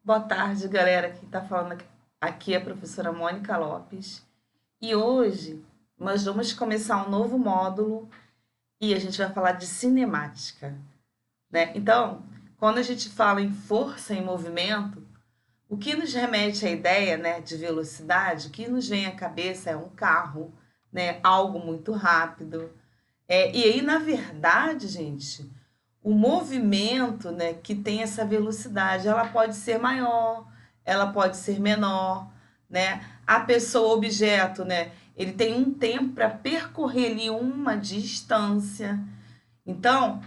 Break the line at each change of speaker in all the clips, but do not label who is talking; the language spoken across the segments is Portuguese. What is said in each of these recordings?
Boa tarde, galera. Quem está falando aqui é a professora Mônica Lopes. E hoje nós vamos começar um novo módulo e a gente vai falar de cinemática, né? Então, quando a gente fala em força em movimento, o que nos remete à ideia, né, de velocidade, o que nos vem à cabeça é um carro, né, algo muito rápido. E aí, na verdade, gente, o movimento, né, que tem essa velocidade, ela pode ser maior, ela pode ser menor, né? A pessoa, o objeto, né, ele tem um tempo para percorrer ali uma distância. Então,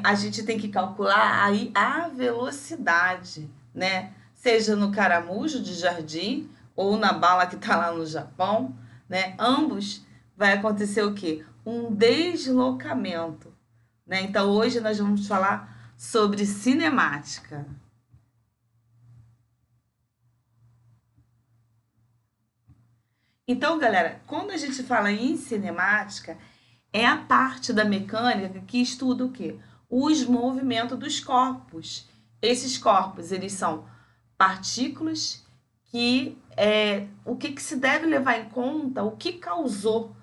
a gente tem que calcular aí a velocidade, né? Seja no caramujo de jardim ou na bala que está lá no Japão, né? Ambos vai acontecer o quê? Um deslocamento, né? Então, hoje nós vamos falar sobre cinemática. Então, galera, quando a gente fala em cinemática, é a parte da mecânica que estuda o quê? Os movimentos dos corpos. Esses corpos, eles são partículas o que se deve levar em conta, o que causou,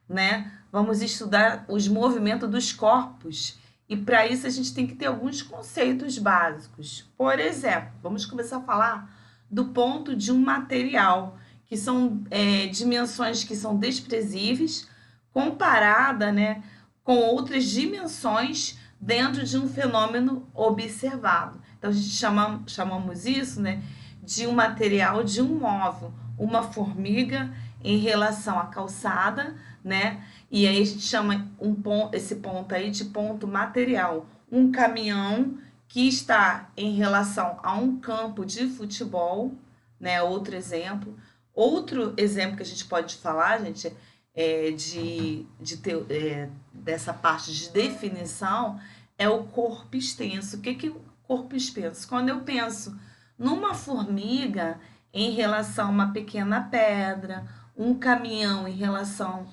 né? Vamos estudar os movimentos dos corpos e para isso a gente tem que ter alguns conceitos básicos. Por exemplo, vamos começar a falar do ponto de um material, que são dimensões que são desprezíveis, comparada, né, com outras dimensões dentro de um fenômeno observado. Então, a gente chamamos isso, né, de um material, de um móvel, uma formiga em relação à calçada, né? E aí a gente chama esse ponto aí de ponto material. Um caminhão que está em relação a um campo de futebol, né? Outro exemplo que a gente pode falar, gente, dessa parte de definição é o corpo extenso. O que é o corpo extenso? Quando eu penso numa formiga em relação a uma pequena pedra, um caminhão em relação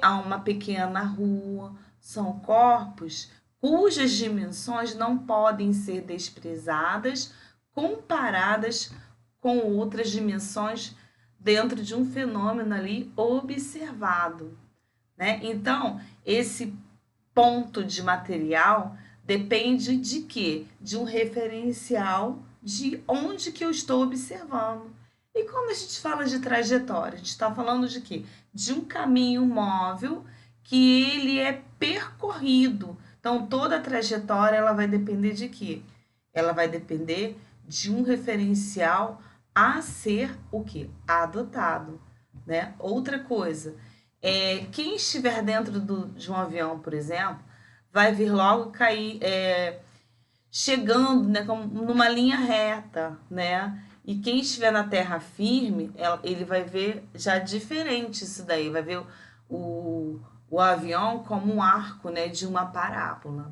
a uma pequena rua, são corpos cujas dimensões não podem ser desprezadas, comparadas com outras dimensões dentro de um fenômeno ali observado, né? Então, esse ponto de material depende de quê? De um referencial de onde que eu estou observando. E quando a gente fala de trajetória, a gente está falando de quê? De um caminho móvel que ele é percorrido. Então, toda a trajetória ela vai depender de quê? Ela vai depender de um referencial a ser o quê? Adotado, né? Outra coisa, quem estiver dentro de um avião, por exemplo, vai vir logo cair, chegando, né, numa linha reta, né? E quem estiver na terra firme, ele vai ver já diferente isso daí, vai ver o, o avião como um arco, né, de uma parábola.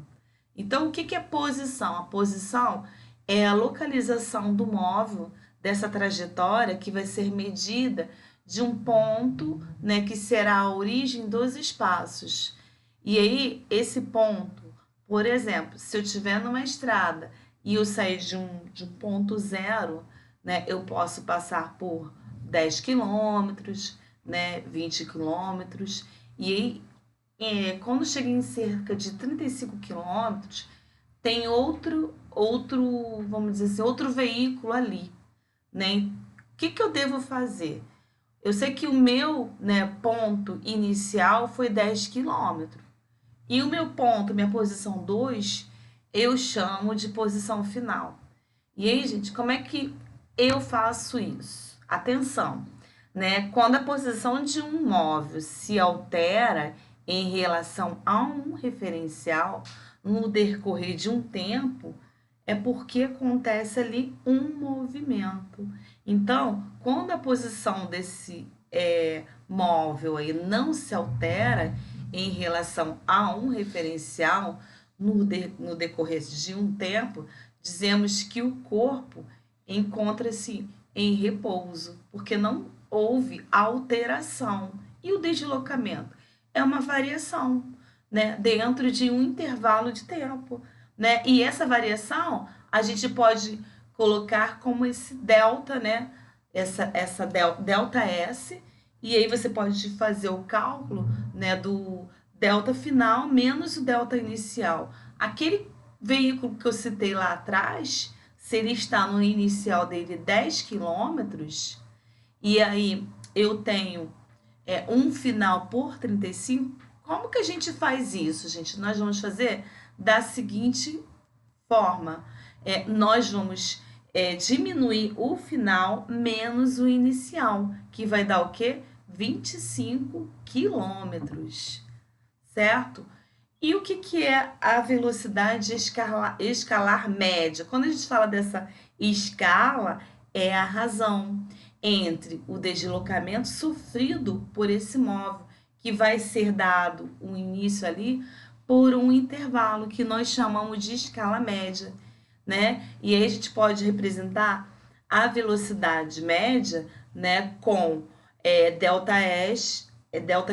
Então, o que é posição? A posição é a localização do móvel dessa trajetória que vai ser medida de um ponto, né, que será a origem dos espaços. E aí, esse ponto, por exemplo, se eu estiver numa estrada e eu sair de um ponto zero, né, eu posso passar por 10 quilômetros, né, 20 quilômetros, e aí, quando chega em cerca de 35 quilômetros, tem vamos dizer assim, outro veículo ali, né? O que eu devo fazer? Eu sei que o meu, né, ponto inicial foi 10 quilômetros. E o meu ponto, minha posição 2, eu chamo de posição final. E aí, gente, como é que eu faço isso? Atenção, né? Quando a posição de um móvel se altera em relação a um referencial no decorrer de um tempo, é porque acontece ali um movimento. Então, quando a posição desse móvel aí não se altera em relação a um referencial no decorrer de um tempo, dizemos que o corpo encontra-se em repouso, porque não houve alteração. E o deslocamento é uma variação, né, dentro de um intervalo de tempo, né? E essa variação a gente pode colocar como esse delta, né? Delta S, e aí você pode fazer o cálculo, né, do delta final menos o delta inicial. Aquele veículo que eu citei lá atrás, se ele está no inicial dele 10 quilômetros, e aí eu tenho um final por 35, como que a gente faz isso, gente? Nós vamos fazer da seguinte forma: nós vamos diminuir o final menos o inicial, que vai dar o quê? 25 quilômetros, certo? E o que é a velocidade escalar média? Quando a gente fala dessa escala, é a razão entre o deslocamento sofrido por esse móvel, que vai ser dado um início ali por um intervalo que nós chamamos de escala média, né? E aí a gente pode representar a velocidade média, né, com delta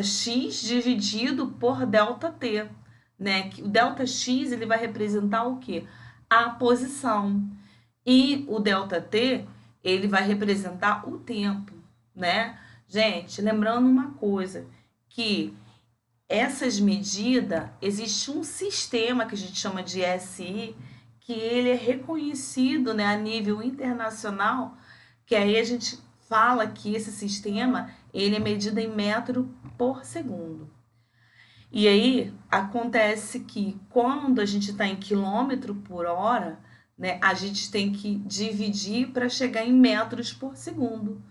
x dividido por delta t, né? O delta x ele vai representar o quê? A posição. E o delta t ele vai representar o tempo, né? Gente, lembrando uma coisa, que essas medidas, existe um sistema que a gente chama de SI, que ele é reconhecido, né, a nível internacional, que aí a gente fala que esse sistema ele é medido em metro por segundo. E aí acontece que quando a gente está em quilômetro por hora, né, a gente tem que dividir para chegar em metros por segundo.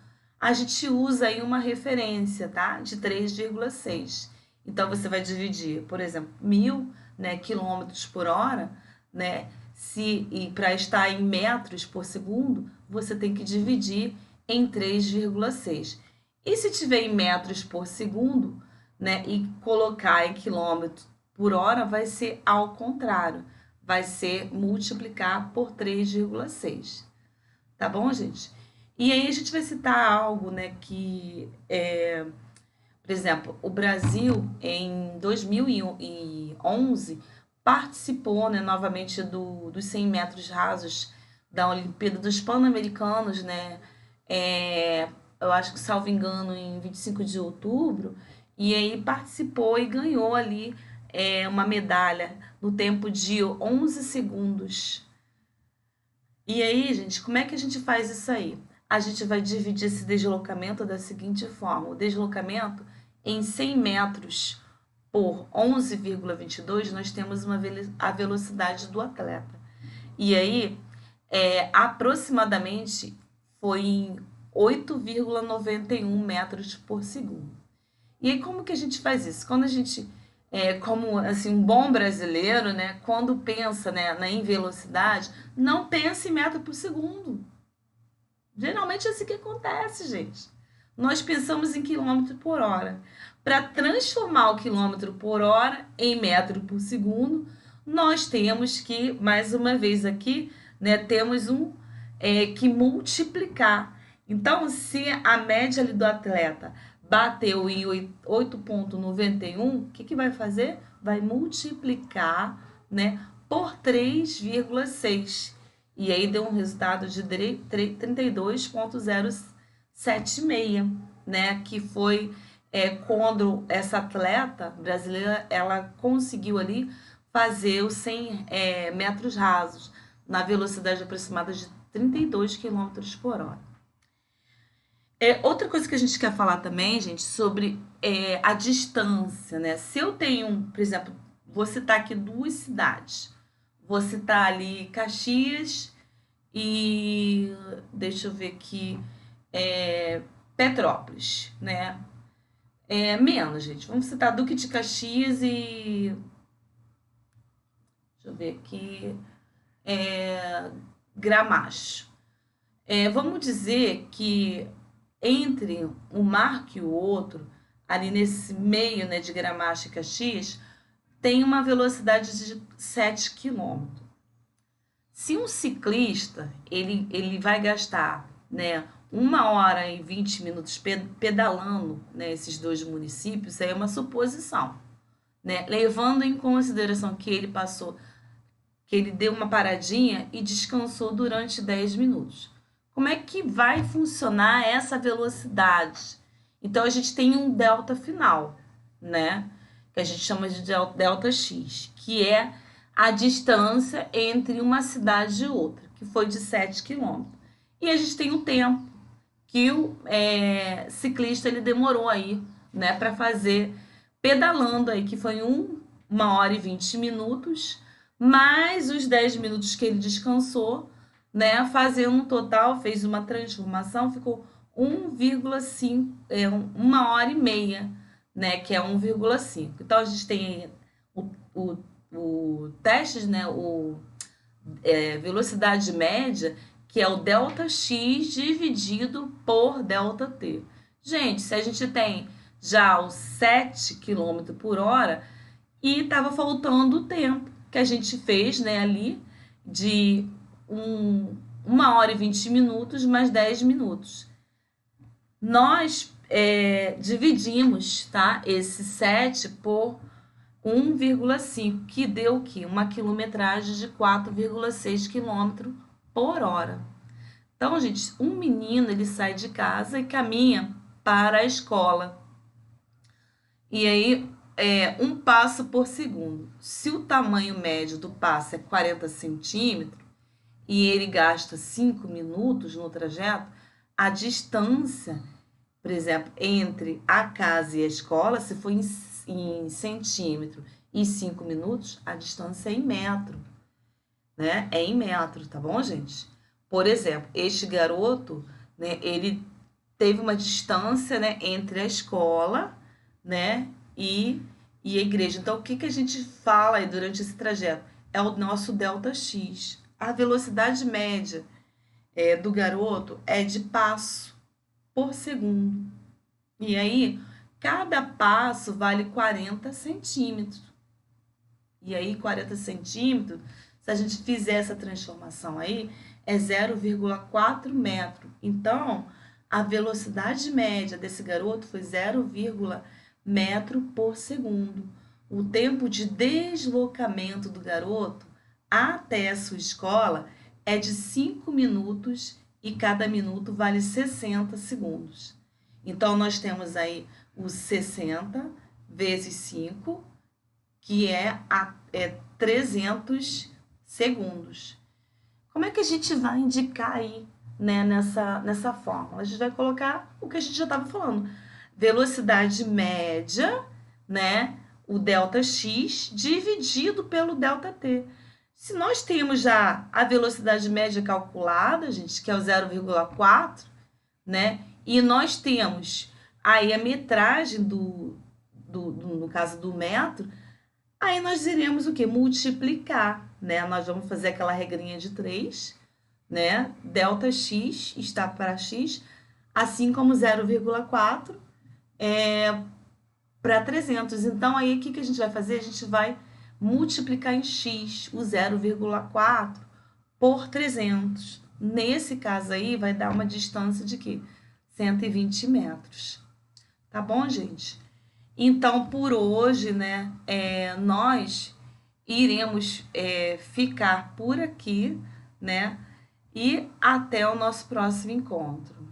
A gente usa aí uma referência, tá? De 3,6. Então você vai dividir, por exemplo, 1.000, né, quilômetros por hora, né? E para estar em metros por segundo, você tem que dividir em 3,6. E se tiver em metros por segundo, né, e colocar em quilômetros por hora, vai ser ao contrário, vai ser multiplicar por 3,6. Tá bom, gente? E aí a gente vai citar algo, né, que por exemplo, o Brasil em 2011 participou, né, novamente dos 100 metros rasos da Olimpíada dos Pan-Americanos, né? Eu acho que, salvo engano, em 25 de outubro, e aí participou e ganhou ali uma medalha no tempo de 11 segundos. E aí, gente, como é que a gente faz isso aí? A gente vai dividir esse deslocamento da seguinte forma: o deslocamento em 100 metros por 11,22, nós temos a velocidade do atleta. E aí, aproximadamente, foi em 8,91 metros por segundo. E aí, como que a gente faz isso? Quando a gente, como assim, um bom brasileiro, né, quando pensa, né, em velocidade, não pensa em metro por segundo. Geralmente é assim que acontece, gente. Nós pensamos em quilômetro por hora. Para transformar o quilômetro por hora em metro por segundo, nós temos que, mais uma vez aqui, né, temos que multiplicar. Então, se a média ali do atleta bateu em 8,91, o que vai fazer? Vai multiplicar, né, por 3,6. E aí deu um resultado de 32,076, né? Que foi quando essa atleta brasileira ela conseguiu ali fazer os 100 metros rasos na velocidade aproximada de 32 quilômetros por hora. Outra coisa que a gente quer falar também, gente, sobre a distância, né? Se eu tenho, por exemplo, vou citar aqui duas cidades. Vou citar ali Caxias e deixa eu ver aqui, Petrópolis, né? Menos, gente. Vamos citar Duque de Caxias e deixa eu ver aqui, Gramacho. Vamos dizer que entre um marco e o outro, ali nesse meio, né, de Gramacho e Caxias, tem uma velocidade de 7 quilômetros. Se um ciclista ele vai gastar, né, 1 hora e 20 minutos pedalando, né, esses dois municípios, aí é uma suposição, né, levando em consideração que ele passou que ele deu uma paradinha e descansou durante 10 minutos. Como é que vai funcionar essa velocidade? Então, a gente tem um delta final, né? Que a gente chama de delta x, que é a distância entre uma cidade e outra, que foi de 7 quilômetros. E a gente tem o tempo que o ciclista ele demorou aí, né, para fazer pedalando aí, que foi 1 hora e 20 minutos, mais os 10 minutos que ele descansou, né, fazendo um total, fez uma transformação, ficou 1,5, 1 hora e meia, né, que é 1,5. Então, a gente tem aí o teste, né, velocidade média, que é o ΔX dividido por ΔT. Gente, se a gente tem já os 7 km por hora e estava faltando o tempo que a gente fez, né, ali de 1 hora e 20 minutos mais 10 minutos. Nós dividimos, tá, esse 7 por 1,5, que deu o quê? Uma quilometragem de 4,6 km por hora. Então, gente, um menino ele sai de casa e caminha para a escola. E aí, um passo por segundo. Se o tamanho médio do passo é 40 centímetros e ele gasta 5 minutos no trajeto, a distância, por exemplo, entre a casa e a escola, se for em centímetro e 5 minutos, a distância é em metro, né? É em metro, tá bom, gente? Por exemplo, este garoto, né, ele teve uma distância, né, entre a escola, né, e a igreja. Então, o que a gente fala aí durante esse trajeto? É o nosso ΔX. A velocidade média do garoto é de passo por segundo. E aí, cada passo vale 40 centímetros. E aí, 40 centímetros, se a gente fizer essa transformação aí, é 0,4 metro. Então, a velocidade média desse garoto foi 0,4 metro por segundo. O tempo de deslocamento do garoto até a sua escola é de 5 minutos e cada minuto vale 60 segundos. Então, nós temos aí os 60 vezes 5, que é 300 segundos. Como é que a gente vai indicar aí, né, nessa fórmula? A gente vai colocar o que a gente já estava falando. Velocidade média, né, o ΔX, dividido pelo ΔT. Se nós temos já a velocidade média calculada, gente, que é o 0,4, né, e nós temos aí a metragem no caso do metro, aí nós iremos o quê? Multiplicar, né? Nós vamos fazer aquela regrinha de 3, né? ΔX está para x, assim como 0,4 para 300. Então, aí, o que a gente vai fazer? A gente vai multiplicar em x o 0,4 por 300. Nesse caso aí, vai dar uma distância de quê? 120 metros. Tá bom, gente? Então, por hoje, né, nós iremos ficar por aqui, né? E até o nosso próximo encontro.